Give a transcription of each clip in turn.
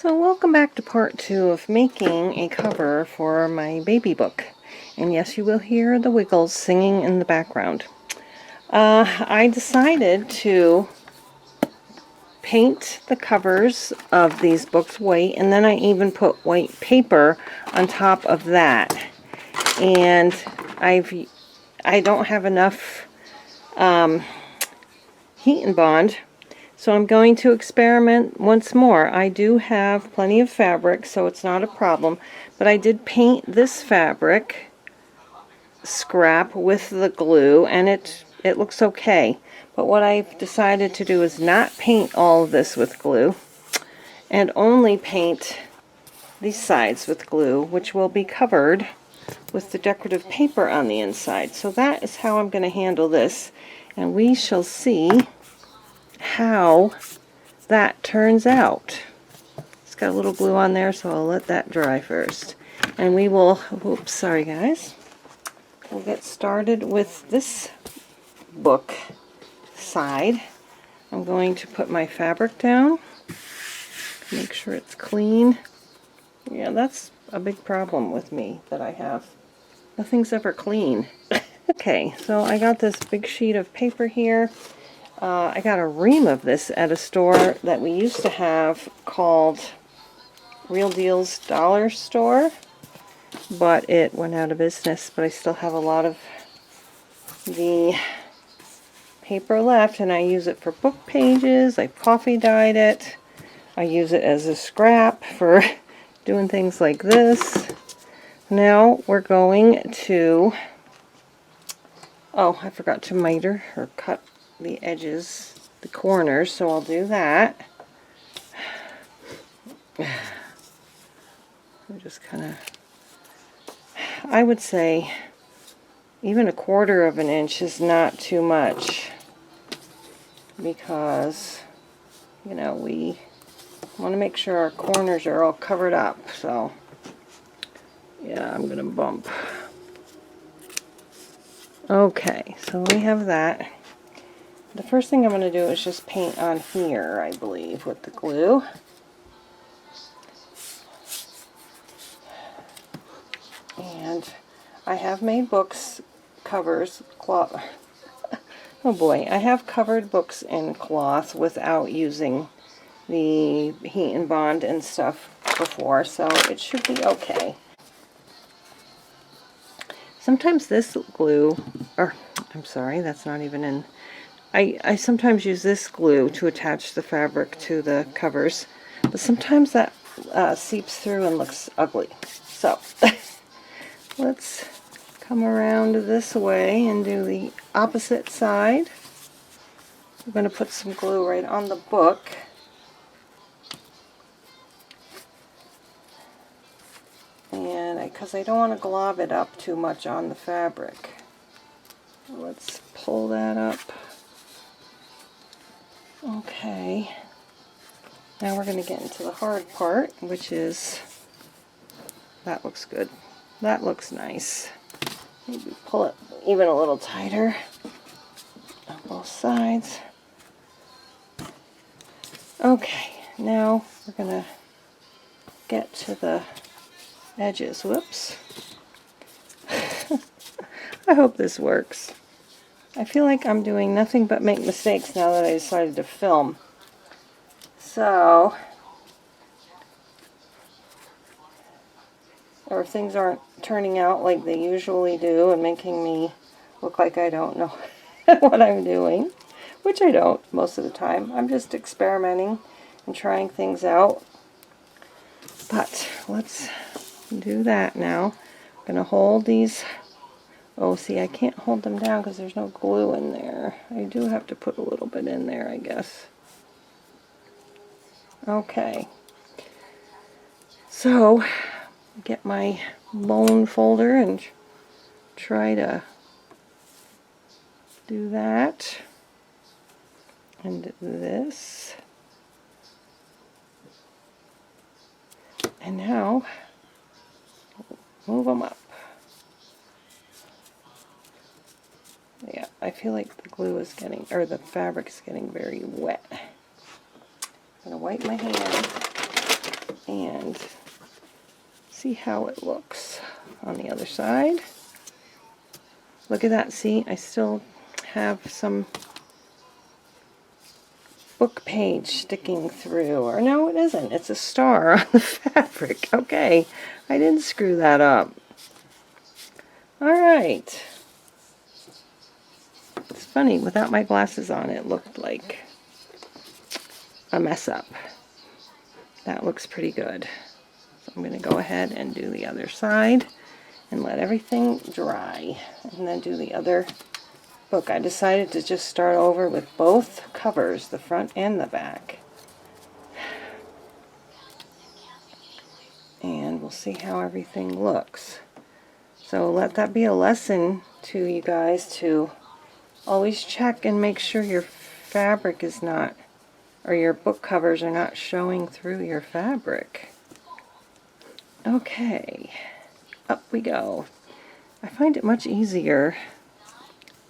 So welcome back to part 2 of making a cover for my baby book. And yes, you will hear the Wiggles singing in the background. I decided to paint the covers of these books white, and then I even put white paper on top of that. And I don't have enough heat and bond, so I'm going to experiment once more. I do have plenty of fabric, so it's not a problem, but I did paint this fabric scrap with the glue, and it looks okay. But what I've decided to do is not paint all of this with glue, and only paint these sides with glue, which will be covered with the decorative paper on the inside. So that is how I'm going to handle this, and we shall see how that turns out. It's got a little glue on there, so I'll let that dry first. And we will, oops, sorry guys. We'll get started with this book side. I'm going to put my fabric down, make sure it's clean. Yeah, that's a big problem with me that I have. Nothing's ever clean. Okay, so I got this big sheet of paper here. I got a ream of this at a store that we used to have called Real Deal's Dollar Store, but it went out of business. But I still have a lot of the paper left, and I use it for book pages. I coffee dyed it. I use it as a scrap for doing things like this. Now we're going to, oh, I forgot to miter or cut the edges, the corners, so I'll do that. I'm just kind of, I would say even 1/4 of an inch is not too much, because you know we want to make sure our corners are all covered up. So yeah, I'm gonna bump. Okay, so we have that. The first thing I'm going to do is just paint on here, I believe, with the glue. And I have made books covers, cloth. Oh boy, I have covered books in cloth without using the heat and bond and stuff before, so it should be okay. Sometimes this glue, or I'm sorry, that's not even in. I sometimes use this glue to attach the fabric to the covers, but sometimes that seeps through and looks ugly. So let's come around this way and do the opposite side. I'm going to put some glue right on the book. And because I don't want to glob it up too much on the fabric. Let's pull that up. Okay, now we're going to get into the hard part, which is, that looks good. That looks nice. Maybe pull it even a little tighter on both sides. Okay, now we're going to get to the edges. Whoops. I hope this works. I feel like I'm doing nothing but make mistakes now that I decided to film. So, or if things aren't turning out like they usually do and making me look like I don't know what I'm doing, which I don't most of the time. I'm just experimenting and trying things out. But let's do that now. I'm going to hold these. Oh, see, I can't hold them down because there's no glue in there. I do have to put a little bit in there, I guess. Okay. So, get my bone folder and try to do that. And this. And now, move them up. Yeah, I feel like the glue is getting, or the fabric is getting very wet. I'm going to wipe my hand. see how it looks on the other side. Look at that, see, I still have some book page sticking through, or no it isn't, it's a star on the fabric. Okay, I didn't screw that up. Alright. It's funny, without my glasses on it looked like a mess up. That looks pretty good. So I'm going to go ahead and do the other side and let everything dry, and then do the other book. I decided to just start over with both covers, the front and the back. And we'll see how everything looks. So let that be a lesson to you guys to always check and make sure your fabric is not, or your book covers are not showing through your fabric. Okay, up we go. I find it much easier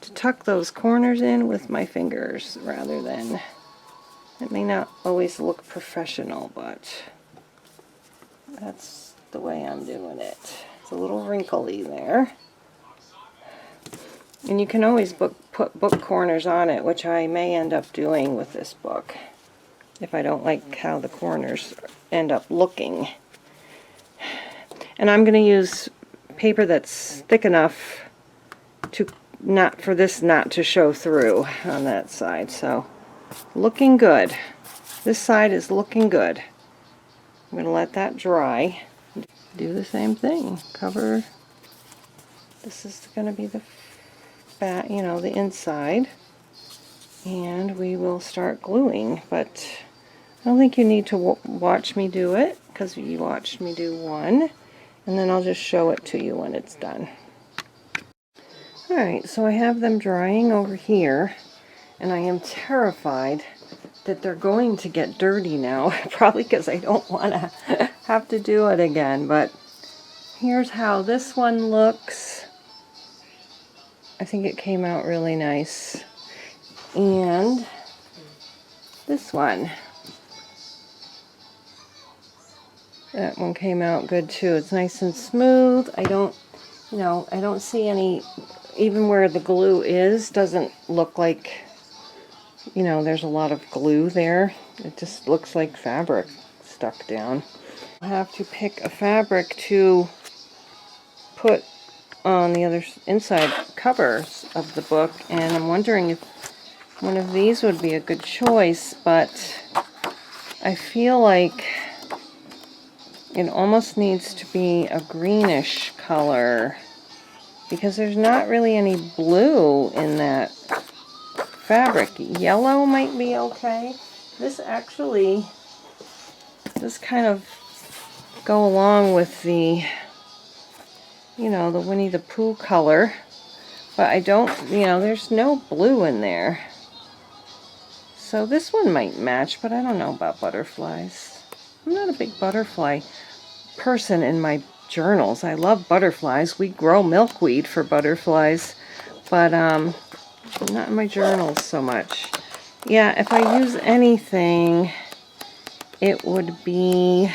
to tuck those corners in with my fingers rather than, it may not always look professional, but that's the way I'm doing it. It's a little wrinkly there. And you can always put book corners on it, which I may end up doing with this book if I don't like how the corners end up looking. And I'm going to use paper that's thick enough to not for this not to show through on that side. So looking good. This side is looking good. I'm going to let that dry. Do the same thing. Cover. This is going to be the back, you know, the inside. And we will start gluing, but I don't think you need to watch me do it, because you watched me do one, and then I'll just show it to you when it's done. Alright, so I have them drying over here, and I am terrified that they're going to get dirty now, probably because I don't want to have to do it again, but here's how this one looks. I think it came out really nice. And this one. That one came out good too. It's nice and smooth. I don't see any, even where the glue is, doesn't look like, there's a lot of glue there. It just looks like fabric stuck down. I have to pick a fabric to put on the other inside covers of the book, and I'm wondering if one of these would be a good choice, but I feel like it almost needs to be a greenish color because there's not really any blue in that fabric. Yellow might be okay. This kind of go along with the the Winnie the Pooh color, but I don't, there's no blue in there. So this one might match, but I don't know about butterflies. I'm not a big butterfly person in my journals. I love butterflies. We grow milkweed for butterflies, but not in my journals so much. Yeah, if I use anything, it would be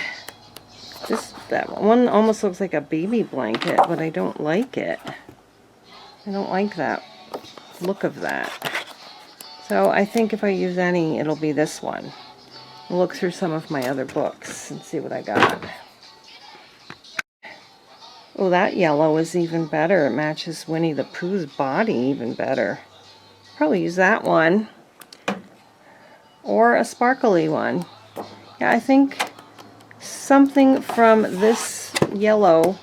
that one. Almost looks like a baby blanket, but I don't like it. I don't like that look of that. So I think if I use any, it'll be this one. I'll look through some of my other books and see what I got. Oh, that yellow is even better. It matches Winnie the Pooh's body even better. Probably use that one. Or a sparkly one. Yeah, I think something from this yellow,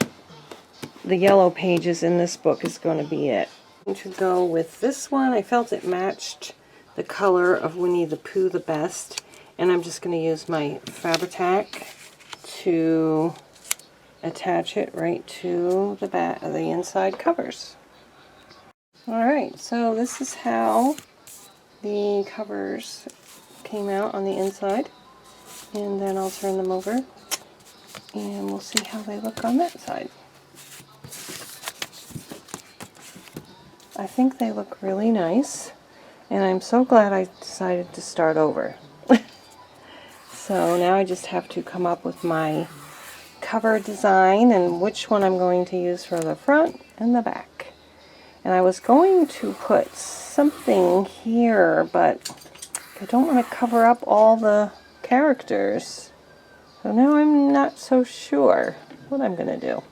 the yellow pages in this book is going to be it. I'm going to go with this one. I felt it matched the color of Winnie the Pooh the best. And I'm just going to use my Fabri-Tac to attach it right to the back of the inside covers. Alright, so this is how the covers came out on the inside. And then I'll turn them over and we'll see how they look on that side. I think they look really nice, and I'm so glad I decided to start over. So now I just have to come up with my cover design and which one I'm going to use for the front and the back. And I was going to put something here, but I don't want to cover up all the characters. So now I'm not so sure what I'm going to do.